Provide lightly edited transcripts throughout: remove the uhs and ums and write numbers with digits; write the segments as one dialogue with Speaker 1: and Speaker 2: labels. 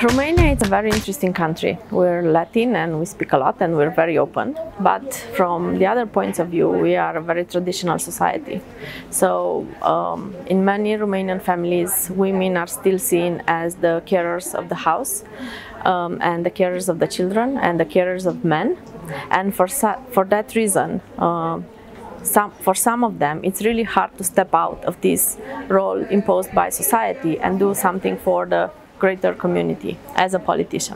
Speaker 1: Romania is a very interesting country. We're Latin and we speak a lot and we're very open. But from the other points of view, we are a very traditional society. So in many Romanian families, women are still seen as the carers of the house and the carers of the children and the carers of men. And for that reason, for some of them, it's really hard to step out of this role imposed by society and do something for the greater community as a politician.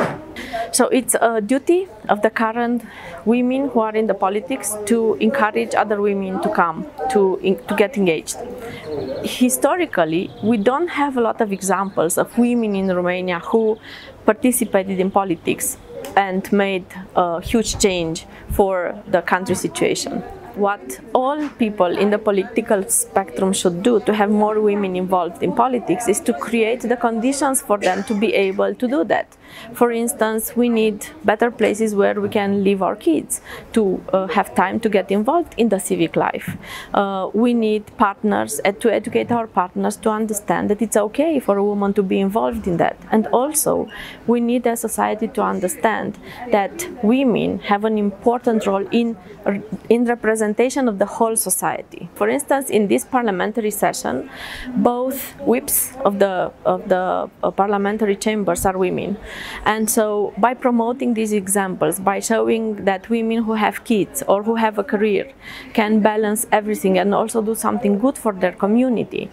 Speaker 1: So it's a duty of the current women who are in the politics to encourage other women to come, to get engaged. Historically, we don't have a lot of examples of women in Romania who participated in politics and made a huge change for the country situation. What all people in the political spectrum should do to have more women involved in politics is to create the conditions for them to be able to do that. For instance, we need better places where we can leave our kids to have time to get involved in the civic life. We need partners to educate our partners to understand that it's okay for a woman to be involved in that. And also, we need a society to understand that women have an important role in representation of the whole society. For instance, in this parliamentary session, both whips of the parliamentary chambers are women. And so by promoting these examples, by showing that women who have kids or who have a career can balance everything and also do something good for their community,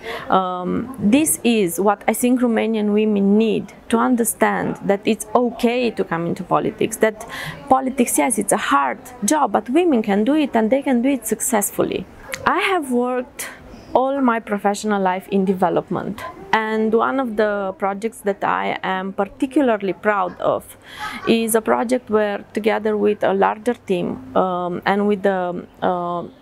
Speaker 1: this is what I think Romanian women need to understand, that it's okay to come into politics, that politics, yes, it's a hard job, but women can do it and they can do it successfully. I have worked all my professional life in development, and one of the projects that I am particularly proud of is a project where, together with a larger team and with the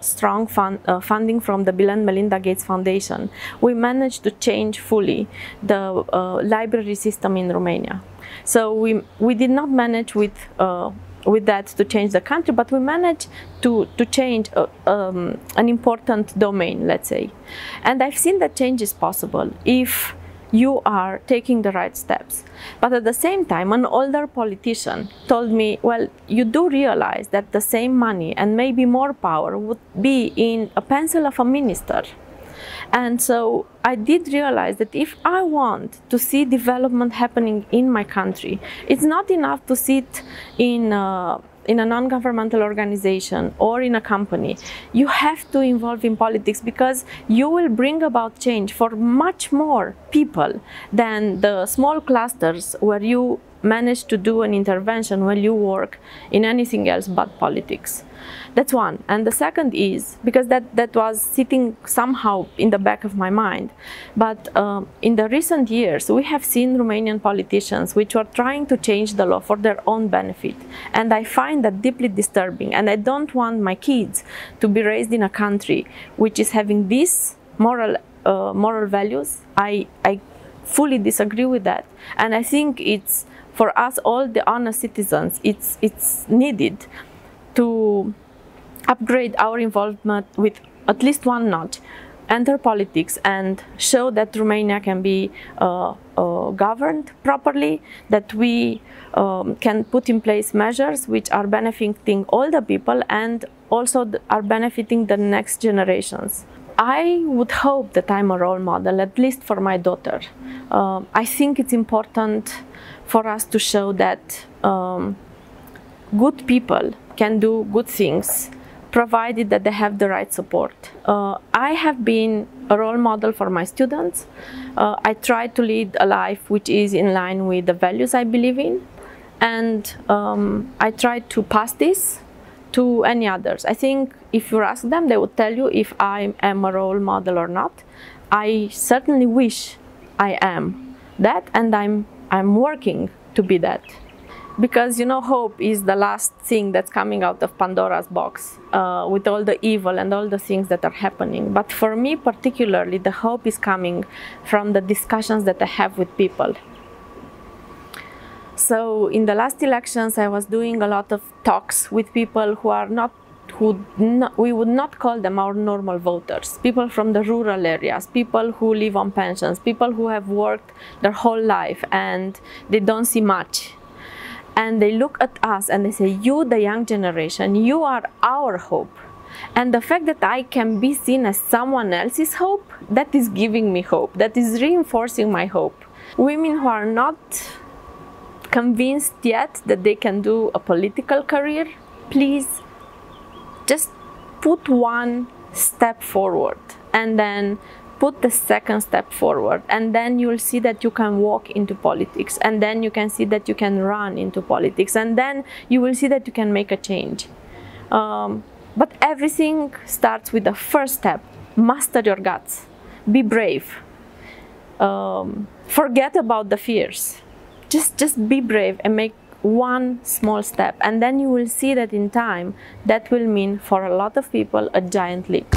Speaker 1: strong funding from the Bill and Melinda Gates Foundation, we managed to change fully the library system in Romania. So we did not manage with that to change the country, but we managed to change an important domain, let's say. And I've seen that change is possible if you are taking the right steps. But at the same time, an older politician told me, well, you do realize that the same money and maybe more power would be in a pencil of a minister. And so I did realize that if I want to see development happening in my country, it's not enough to sit in a non-governmental organization or in a company. You have to involve in politics, because you will bring about change for much more people than the small clusters where you manage to do an intervention when you work in anything else but politics. That's one. And the second is, because that was sitting somehow in the back of my mind, but in the recent years we have seen Romanian politicians which were trying to change the law for their own benefit, and I find that deeply disturbing, and I don't want my kids to be raised in a country which is having these moral values. I fully disagree with that, and I think it's for us all, the honest citizens, it's needed to upgrade our involvement with at least one notch, enter politics and show that Romania can be governed properly, that we can put in place measures which are benefiting all the people and also are benefiting the next generations. I would hope that I'm a role model, at least for my daughter. I think it's important for us to show that good people can do good things, provided that they have the right support. I have been a role model for my students. I try to lead a life which is in line with the values I believe in, and I try to pass this to any others. I think if you ask them, they would tell you if I am a role model or not. I certainly wish I am that, and I'm working to be that. Because, you know, hope is the last thing that's coming out of Pandora's box with all the evil and all the things that are happening. But for me particularly, the hope is coming from the discussions that I have with people. So in the last elections, I was doing a lot of talks with people who who we would not call them our normal voters, people from the rural areas, people who live on pensions, people who have worked their whole life and they don't see much. And they look at us and they say, you, the young generation, you are our hope. And the fact that I can be seen as someone else's hope, that is giving me hope, that is reinforcing my hope. Women who are not convinced yet that they can do a political career, please just put one step forward and then put the second step forward, and then you'll see that you can walk into politics, and then you can see that you can run into politics, and then you will see that you can make a change. But everything starts with the first step. Master your guts. Be brave. Forget about the fears. Just be brave and make one small step, and then you will see that in time that will mean for a lot of people a giant leap.